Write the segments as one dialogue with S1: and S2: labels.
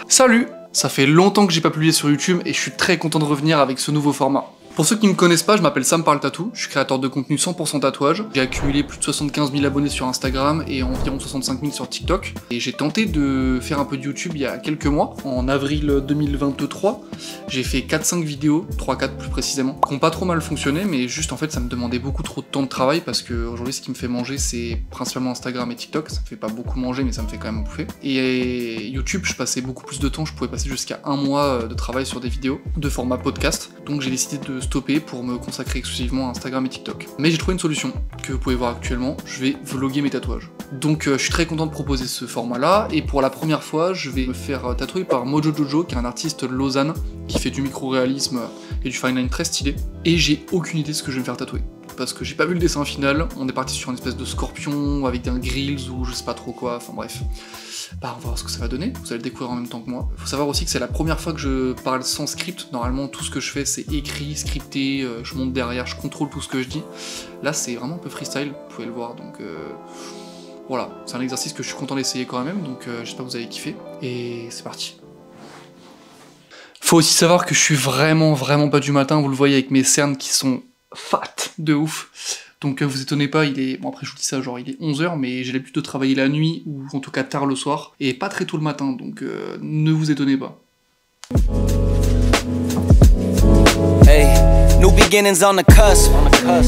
S1: Salut! Ça fait longtemps que j'ai pas publié sur YouTube et je suis très content de revenir avec ce nouveau format. Pour ceux qui me connaissent pas, je m'appelle Sam Parle Tattoo, je suis créateur de contenu 100% tatouage. J'ai accumulé plus de 75 000 abonnés sur Instagram et environ 65 000 sur TikTok. Et j'ai tenté de faire un peu de YouTube il y a quelques mois. En avril 2023, j'ai fait 4-5 vidéos, 3-4 plus précisément, qui ont pas trop mal fonctionné, mais juste en fait ça me demandait beaucoup trop de temps de travail parce que aujourd'hui ce qui me fait manger c'est principalement Instagram et TikTok. Ça me fait pas beaucoup manger mais ça me fait quand même bouffer. Et YouTube, je passais beaucoup plus de temps, je pouvais passer jusqu'à 1 mois de travail sur des vidéos de format podcast. Donc j'ai décidé de stopper pour me consacrer exclusivement à Instagram et TikTok. Mais j'ai trouvé une solution que vous pouvez voir actuellement, je vais vlogger mes tatouages. Donc je suis très content de proposer ce format là, et pour la première fois je vais me faire tatouer par Mojo Jojo, qui est un artiste de Lausanne, qui fait du micro-réalisme et du fine line très stylé, et j'ai aucune idée de ce que je vais me faire tatouer. Parce que j'ai pas vu le dessin final, on est parti sur une espèce de scorpion avec un grills ou je sais pas trop quoi, enfin bref. Bah on va voir ce que ça va donner, vous allez le découvrir en même temps que moi. Faut savoir aussi que c'est la première fois que je parle sans script, normalement tout ce que je fais c'est écrit, scripté, je monte derrière, je contrôle tout ce que je dis. Là c'est vraiment un peu freestyle, vous pouvez le voir, donc voilà, c'est un exercice que je suis content d'essayer quand même, donc j'espère que vous avez kiffé, et c'est parti. Faut aussi savoir que je suis vraiment pas du matin, vous le voyez avec mes cernes qui sont fat de ouf. Donc vous étonnez pas, il est... Bon après je vous dis ça, genre il est 11h, mais j'ai l'habitude de travailler la nuit, ou en tout cas tard le soir, et pas très tôt le matin, donc ne vous étonnez pas.
S2: Hey, new beginnings on the cusp.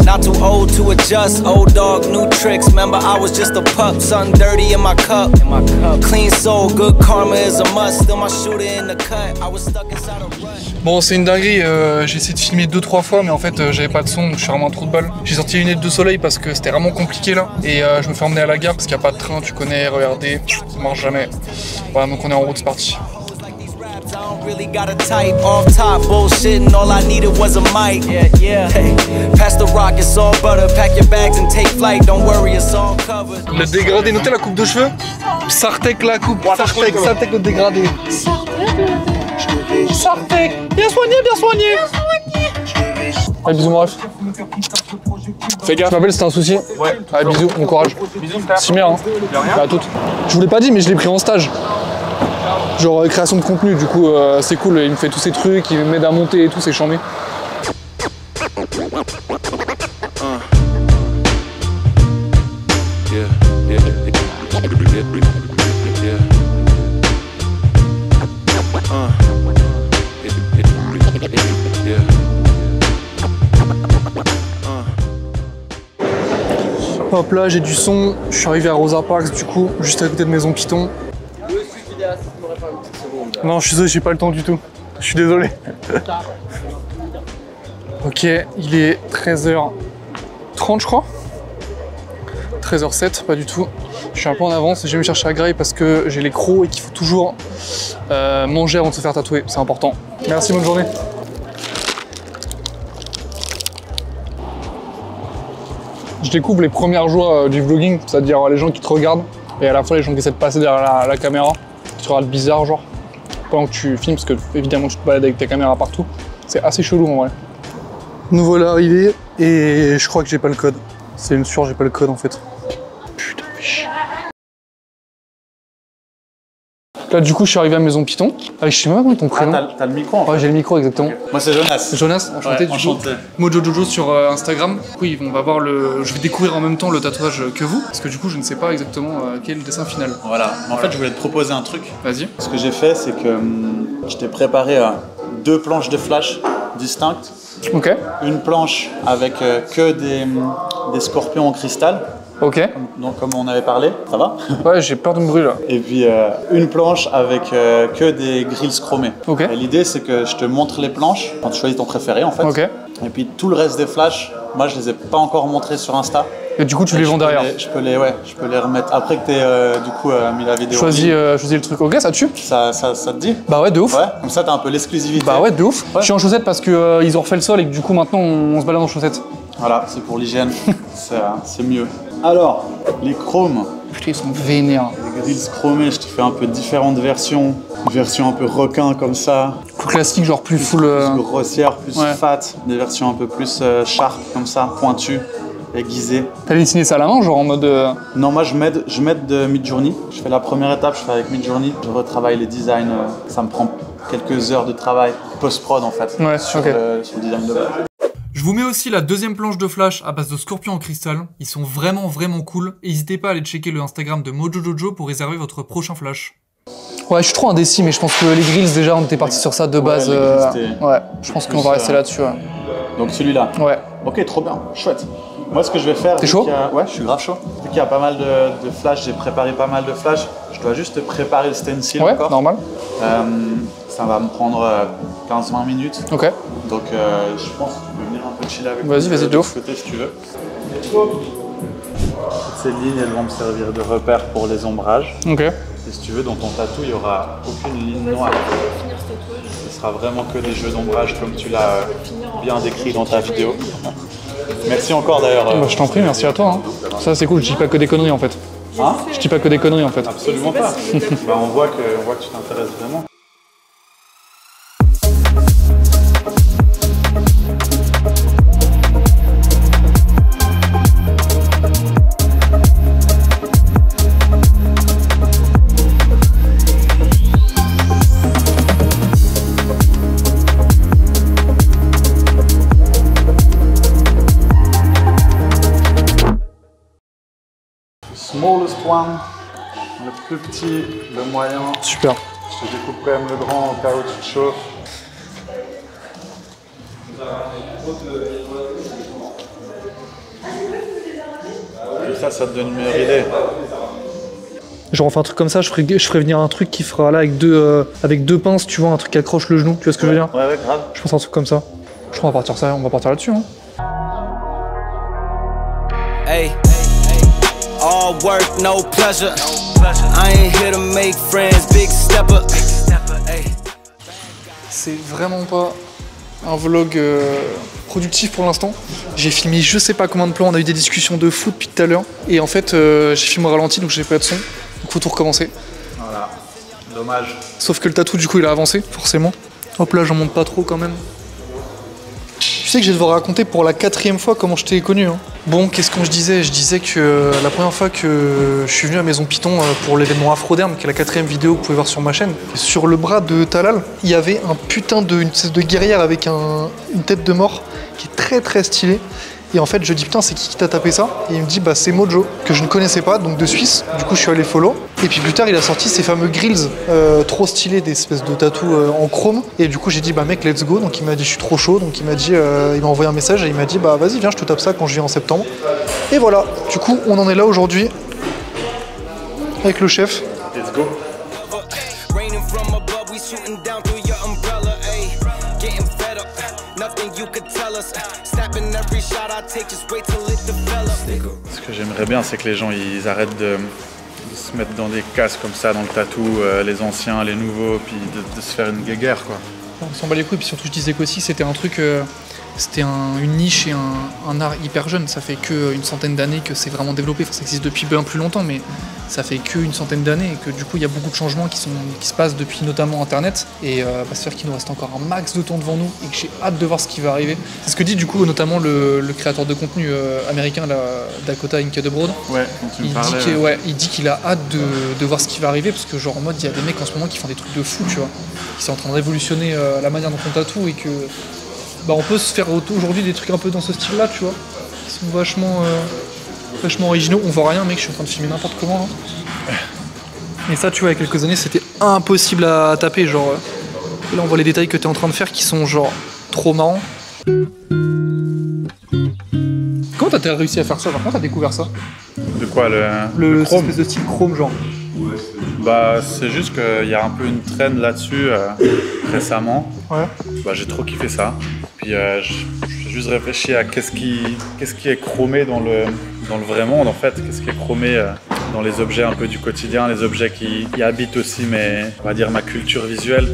S2: Not too old to adjust. Old dog, new tricks. Remember I was just a pup. Something dirty in my cup. Clean soul, good karma is a must. Still my shooter in the cut. I was stuck inside a rut.
S1: Bon, c'est une dinguerie, j'ai essayé de filmer 2-3 fois, mais en fait j'avais pas de son, donc je suis vraiment un trou de balle. J'ai sorti les lunettes de soleil parce que c'était vraiment compliqué là, et je me fais emmener à la gare parce qu'il n'y a pas de train, tu connais, RERD, ça marche jamais. Voilà, donc on est en route, c'est parti.
S2: I don't really got a type. Off top bullshitting, all I needed was a mic. Yeah. Hey, pass the rock, it's all butter. Pack your bags and take flight. Don't worry, it's all covered.
S1: Le dégradé, notez la coupe de cheveux. Sartek la coupe, Sartek le dégradé. Sartek, bien soigné, bien soigné. Allez, bisous mon ref. Fais gaffe. Tu m'appelles, c'était un souci? Ouais. Allez, bisous, bon courage. Bisous frère. Simère, hein. À toutes. Je vous l'ai pas dit, mais je l'ai pris en stage. Genre création de contenu, du coup c'est cool, il me fait tous ces trucs, il m'aide à monter et tout, c'est chambé. Hop là, j'ai du son, je suis arrivé à Rosa Parks du coup, juste à côté de Maison Python. Non, je suis désolé, j'ai pas le temps du tout. Je suis désolé. Ok, il est 13h30 je crois. 13h07, pas du tout. Je suis un peu en avance, je vais me chercher à Grail parce que j'ai les crocs et qu'il faut toujours manger avant de se faire tatouer, c'est important. Merci, bonne journée. Je découvre les premières joies du vlogging, c'est-à-dire les gens qui te regardent et à la fois les gens qui essaient de passer derrière la caméra, qui te regardent bizarre genre. Pendant que tu filmes, parce que évidemment tu te balades avec ta caméra partout. C'est assez chelou en vrai. Nous voilà arrivés et je crois que j'ai pas le code. C'est une sûre, j'ai pas le code en fait. Putain, fais chier. Là du coup je suis arrivé à Maison Python. Ah, je sais même pas ton prénom.
S3: T'as le micro en fait.
S1: Ouais, j'ai le micro exactement.
S3: Okay. Moi c'est Jonas.
S1: Jonas, enchanté.
S3: Ouais, enchanté.
S1: Mojo Jojo sur Instagram. Oui, on va voir le. Je vais découvrir en même temps le tatouage que vous, parce que du coup je ne sais pas exactement quel est le dessin final.
S3: Voilà. En fait je voulais te proposer un truc.
S1: Vas-y.
S3: Ce que j'ai fait c'est que je t'ai préparé 2 planches de flash distinctes.
S1: Ok.
S3: Une planche avec que des scorpions en cristal.
S1: Ok.
S3: Donc comme on avait parlé, ça va?
S1: Ouais, j'ai peur de me brûler là.
S3: Et puis une planche avec que des grills chromés.
S1: Ok.
S3: Et l'idée c'est que je te montre les planches quand tu choisis ton préféré en fait.
S1: Ok.
S3: Et puis tout le reste des flashs, moi je les ai pas encore montrés sur Insta.
S1: Et du coup tu les vends derrière.
S3: Je peux les remettre après que t'aies du coup mis la vidéo.
S1: Choisis le truc. Ok, ça tue.
S3: Ça te dit?
S1: Bah ouais, de ouf.
S3: Ouais, comme ça t'as un peu l'exclusivité.
S1: Bah ouais, de ouf.
S3: Ouais.
S1: Je suis en chaussettes parce que ils ont refait le sol et que du coup maintenant on se balade en chaussettes.
S3: Voilà, c'est pour l'hygiène. C'est mieux. Alors, les chromes.
S1: Putain, ils sont vénères.
S3: Les grills chromés, je te fais un peu différentes versions. Une version un peu requin comme ça.
S1: Plus classique, genre plus full.
S3: Plus grossière, plus fat. Des versions un peu plus sharp comme ça, pointues. aiguisé.
S1: T'as dessiné ça à la main, genre en mode...
S3: Non, moi je m'aide de Midjourney. Je fais la première étape, je fais avec Midjourney. Je retravaille les designs. Ça me prend quelques heures de travail post-prod en fait.
S1: Ouais,
S3: sur le design de base.
S1: Je vous mets aussi la deuxième planche de flash à base de scorpions en cristal. Ils sont vraiment cool. N'hésitez pas à aller checker le Instagram de Mojo Jojo pour réserver votre prochain flash. Ouais, je suis trop indécis, mais je pense que les grills, déjà, on était parti sur ça de base. Ouais, je pense qu'on va rester là-dessus. Ouais.
S3: Donc celui-là.
S1: Ouais.
S3: Ok, trop bien, chouette. Moi, ce que je vais faire...
S1: T'es chaud?
S3: Ouais, je suis grave chaud. Vu qu'il y a pas mal de flash, j'ai préparé pas mal de flash. Je dois juste préparer le stencil encore.
S1: Ouais, normal.
S3: Ça va me prendre 15-20 minutes.
S1: Ok.
S3: Donc je pense que je peux venir un peu chiller avec
S1: Vas-y, de ouf.
S3: côté si tu veux. Ces lignes, elles vont me servir de repère pour les ombrages.
S1: Ok.
S3: Et si tu veux, dans ton tatou, il n'y aura aucune ligne noire. Ce sera vraiment que des jeux d'ombrage comme tu l'as bien décrit dans ta vidéo. Merci encore d'ailleurs.
S1: Bah, je t'en prie, merci à toi. Hein. Ça c'est cool, je dis pas que des conneries en fait.
S3: Hein?
S1: Je dis pas que des conneries en fait.
S3: Absolument pas. Bah, on voit que tu t'intéresses vraiment. Smallest one, le plus petit, le moyen.
S1: Super.
S3: Je te découpe quand même le grand au cas où tu te chauffes. Comme ça te donne une meilleure idée.
S1: Genre on fait un truc comme ça, je ferais venir un truc qui fera là avec deux pinces, tu vois, un truc qui accroche le genou, tu vois ce que je veux dire?
S3: Ouais, grave.
S1: Je pense un truc comme ça. Je crois qu'on va partir là-dessus. Hein.
S2: Hey, all work, no pleasure. I ain't here to make friends, big stepper.
S1: C'est vraiment pas un vlog productif pour l'instant. J'ai filmé je sais pas combien de plans, on a eu des discussions de fou depuis tout à l'heure. Et en fait, j'ai filmé au ralenti, donc j'ai pas de son. Donc faut tout recommencer.
S3: Voilà, dommage.
S1: Sauf que le tatou, du coup, il a avancé, forcément. Hop là, j'en monte pas trop quand même. Tu sais que je vais devoir raconter pour la 4e fois comment je t'ai connu. Hein. Bon, qu'est-ce que je disais? Je disais que la première fois que je suis venu à Maison Python pour l'événement Afroderm, qui est la 4e vidéo que vous pouvez voir sur ma chaîne, sur le bras de Talal, il y avait un putain une espèce de guerrière avec une tête de mort qui est très stylée. Et en fait, je dis putain, c'est qui t'a tapé ça? Et il me dit bah c'est Mojo, que je ne connaissais pas, donc de Suisse. Du coup, je suis allé follow. Et puis plus tard, il a sorti ces fameux grills trop stylés, des espèces de tatous en chrome. Et du coup, j'ai dit bah mec, let's go. Donc il m'a dit je suis trop chaud. Donc il m'a dit, il m'a envoyé un message et il m'a dit bah vas-y viens, je te tape ça quand je viens en septembre. Et voilà. Du coup, on en est là aujourd'hui avec le chef.
S3: Let's go. Ce que j'aimerais bien, c'est que les gens ils arrêtent de se mettre dans des cases comme ça, dans le tatou, les anciens, les nouveaux, puis de se faire une guéguerre quoi.
S1: On s'en bat les couilles, puis surtout je disais qu'aussi c'était un truc, c'était une niche et un art hyper jeune. Ça fait qu'une centaine d'années que c'est vraiment développé, enfin ça existe depuis bien plus longtemps, mais ça fait qu'une centaine d'années et que du coup il y a beaucoup de changements qui se passent depuis notamment Internet. Et c'est sûr qu'il nous reste encore un max de temps devant nous et que j'ai hâte de voir ce qui va arriver. C'est ce que dit du coup notamment le créateur de contenu américain, Dakota Inkadebroad.
S3: Ouais, tu me parlais.
S1: Il dit qu'il a hâte de voir ce qui va arriver parce que genre en mode il y a des mecs en ce moment qui font des trucs de fou, tu vois, qui sont en train de révolutionner la manière dont on tatoue et que bah, on peut se faire aujourd'hui des trucs un peu dans ce style là, tu vois, qui sont vachement originaux. On voit rien mec, je suis en train de filmer n'importe comment là. Et ça tu vois, il y a quelques années c'était impossible à taper, genre là on voit les détails que tu es en train de faire qui sont genre trop marrants. Comment t'as réussi à faire ça? Comment t'as découvert ça?
S3: De quoi
S1: le
S3: chrome?
S1: espèce de style chrome genre.
S3: Bah c'est juste qu'il y a un peu une trend là-dessus récemment.
S1: Ouais.
S3: Bah j'ai trop kiffé ça. Puis j'ai juste réfléchi à qu'est-ce qui est chromé dans le vrai monde en fait, qu'est-ce qui est chromé dans les objets un peu du quotidien, les objets qui habitent aussi on va dire ma culture visuelle.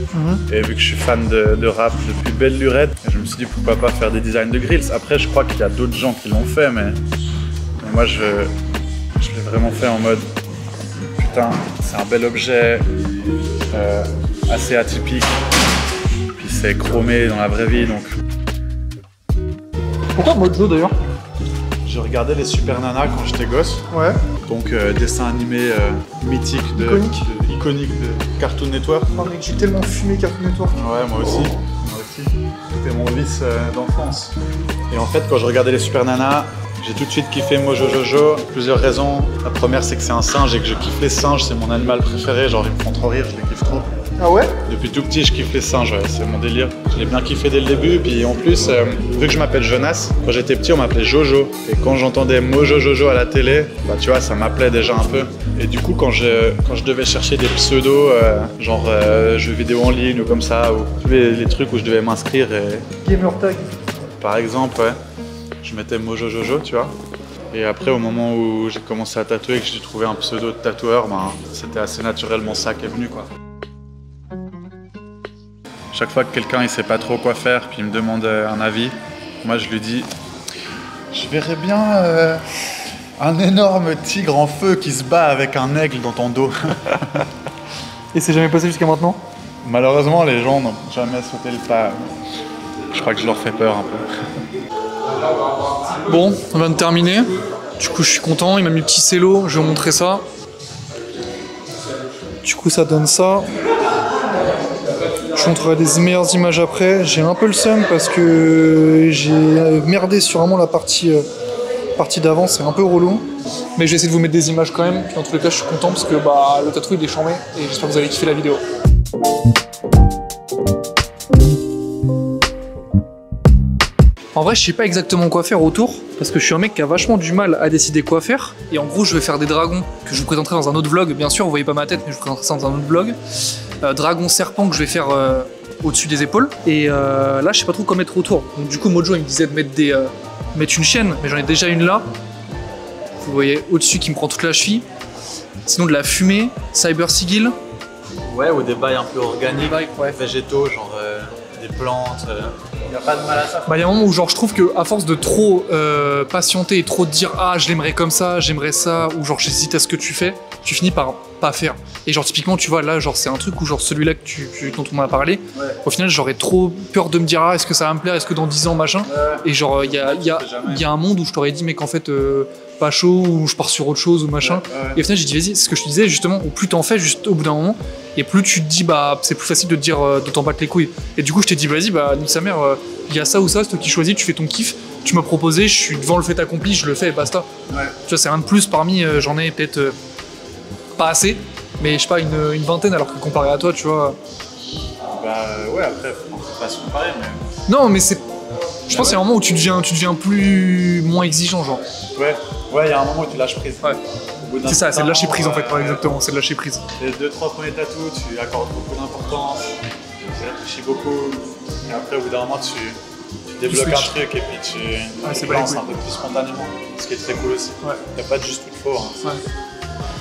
S3: Et vu que je suis fan de rap depuis belle lurette, je me suis dit pourquoi pas faire des designs de grills. Après je crois qu'il y a d'autres gens qui l'ont fait, mais moi je l'ai vraiment fait en mode putain, c'est un bel objet assez atypique, puis c'est chromé dans la vraie vie donc.
S1: Pourquoi Mojo d'ailleurs?
S3: Je regardais les Super Nana quand j'étais gosse.
S1: Ouais.
S3: Donc dessin animé mythique, iconique de Cartoon Network.
S1: Oh mec, j'ai tellement fumé Cartoon Network.
S3: Ouais, moi aussi. C'était mon vice d'enfance. Et en fait, quand je regardais les Super Nana, j'ai tout de suite kiffé Mojo Jojo. Plusieurs raisons. La première, c'est que c'est un singe et que je kiffe les singes. C'est mon animal préféré. Genre, ils me font trop rire, je les kiffe trop.
S1: Ah ouais?
S3: Depuis tout petit, je kiffe les singes, ouais, c'est mon délire. Je l'ai bien kiffé dès le début. Puis en plus, vu que je m'appelle Jonas, quand j'étais petit, on m'appelait Jojo. Et quand j'entendais Mojo Jojo à la télé, bah tu vois, ça m'appelait déjà un peu. Et du coup, quand je devais chercher des pseudos, genre jeux vidéo en ligne ou comme ça, ou tous les trucs où je devais m'inscrire.
S1: Gamer Tag.
S3: Par exemple, ouais, je mettais Mojo Jojo, tu vois. Et après, au moment où j'ai commencé à tatouer et que j'ai trouvé un pseudo de tatoueur, ben, c'était assez naturellement ça qui est venu, quoi. Chaque fois que quelqu'un il sait pas trop quoi faire, puis il me demande un avis, moi je lui dis je verrais bien un énorme tigre en feu qui se bat avec un aigle dans ton dos.
S1: Et c'est jamais passé jusqu'à maintenant?
S3: Malheureusement, les gens n'ont jamais sauté le pas. Je crois que je leur fais peur un peu.
S1: Bon, on vient de terminer. Du coup, je suis content. Il m'a mis le petit cello. Je vais vous montrer ça. Du coup, ça donne ça. Je vous montrerai des meilleures images après. J'ai un peu le seum parce que j'ai merdé sur vraiment la partie d'avant. C'est un peu relou. Mais je vais essayer de vous mettre des images quand même. Puis dans tous les cas, je suis content parce que bah, le tatou il est chambé. Et j'espère que vous allez kiffer la vidéo. En vrai, je sais pas exactement quoi faire autour, parce que je suis un mec qui a vachement du mal à décider quoi faire. Et en gros, je vais faire des dragons que je vous présenterai dans un autre vlog. Bien sûr, vous voyez pas ma tête, mais je vous présenterai ça dans un autre vlog. Dragon serpent que je vais faire au-dessus des épaules. Et là, je sais pas trop quoi mettre autour. Donc du coup, Mojo, il me disait de mettre une chaîne, mais j'en ai déjà une là. Vous voyez au-dessus qui me prend toute la cheville. Sinon, de la fumée, cyber sigil.
S3: Ouais, ou des bails un peu organiques,
S1: ouais.
S3: végétaux, genre des plantes. Il n'y a pas de mal à ça.
S1: Bah, y a un moment où genre je trouve que à force de trop patienter et trop dire ah je l'aimerais comme ça, j'aimerais ça, ou genre j'hésite à ce que tu fais, tu finis par pas faire. Et genre typiquement tu vois là genre c'est un truc où genre celui-là dont on m'a parlé, ouais. Au final j'aurais trop peur de me dire ah est-ce que ça va me plaire, est-ce que dans 10 ans machin, ouais. Et genre il y a un monde où je t'aurais dit mais qu'en fait pas chaud ou je pars sur autre chose ou machin, ouais, ouais. Et au final j'ai dit vas-y, c'est ce que je te disais justement, au plus t'en fais juste au bout d'un moment et plus tu te dis bah c'est plus facile de te dire de t'en battre les couilles. Et du coup je t'ai dit vas-y bah nique sa mère, il y a ça ou ça, c'est toi qui choisis, tu fais ton kiff, tu m'as proposé, je suis devant le fait accompli, je le fais et basta. Ouais. Tu vois c'est rien de plus parmi, j'en ai peut-être pas assez, mais je sais pas une vingtaine alors que comparé à toi tu vois.
S3: Bah ouais après faut pas se comparer mais.
S1: Non mais c'est. Je pense qu'il y a un moment où tu deviens moins exigeant genre. Ouais,
S3: il y a un moment où tu lâches prise.
S1: Ouais. C'est ça, c'est de lâcher prise en fait, ouais, exactement, c'est de lâcher prise.
S3: Les 2-3 premiers tatous, tu accordes beaucoup d'importance, tu réfléchis beaucoup, et après au bout d'un moment tu débloques un truc et puis tu lances un peu plus spontanément, ce qui est très cool aussi. Ouais. Il n'y a pas de juste ou de faux. Hein. Ouais.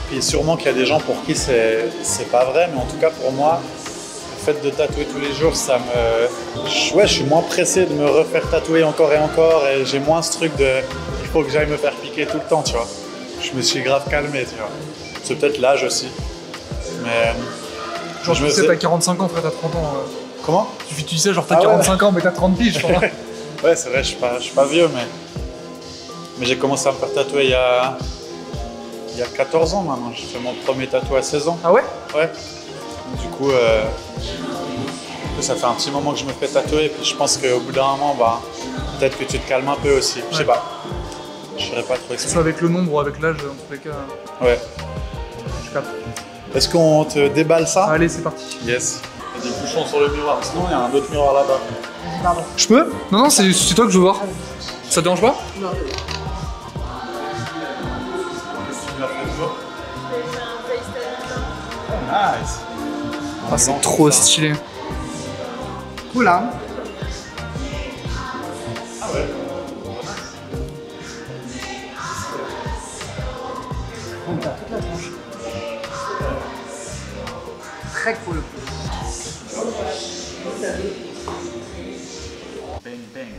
S3: Puis sûrement qu'il y a des gens pour qui c'est pas vrai, mais en tout cas pour moi, le fait de tatouer tous les jours, ça me... Ouais, je suis moins pressé de me refaire tatouer encore et j'ai moins ce truc de... Il faut que j'aille me faire piquer tout le temps, tu vois. Je me suis grave calmé, tu vois. C'est peut-être l'âge aussi. Mais...
S1: Genre, je me disais, t'as 45 ans, frère, t'as 30 ans.
S3: Comment?
S1: Tu disais, genre, t'as 45 ans, mais t'as 30 piges, je crois.
S3: Ouais, c'est vrai, je suis pas vieux, mais j'ai commencé à me faire tatouer il y a 14 ans maintenant. J'ai fait mon premier tatouage à 16 ans.
S1: Ah ouais?
S3: Ouais. Du coup, ça fait un petit moment que je me fais tatouer, et puis je pense qu'au bout d'un moment, bah, peut-être que tu te calmes un peu aussi. Ouais. Je sais pas. Je saurais pas trop expliquer.
S1: Que ce soit avec le nombre ou avec l'âge, en tous les cas.
S3: Ouais.
S1: Je capte.
S3: Est-ce qu'on te déballe ça?
S1: Allez, c'est parti.
S3: Yes. Il y a des bouchons sur le miroir. Sinon, il y a un autre miroir là-bas.
S1: Pardon. Je peux? Non, c'est toi que je veux voir. Ça te dérange pas? Non.
S3: Qu'est-ce que tu m'as fait toujours? Oh, nice.
S1: Ah, c'est trop stylé.
S4: Cool, hein?
S3: Ah ouais.
S4: On a toute la tronche. Très cool.
S3: Bang, bang.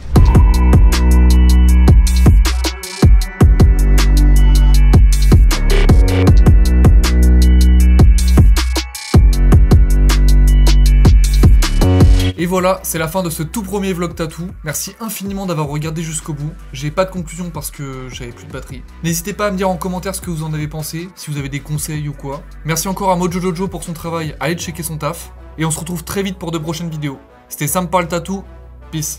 S1: Et voilà, c'est la fin de ce tout premier vlog tatou. Merci infiniment d'avoir regardé jusqu'au bout. J'ai pas de conclusion parce que j'avais plus de batterie. N'hésitez pas à me dire en commentaire ce que vous en avez pensé, si vous avez des conseils ou quoi. Merci encore à Mojo Jojo pour son travail, allez checker son taf. Et on se retrouve très vite pour de prochaines vidéos. C'était Sam Parle Tatou, peace.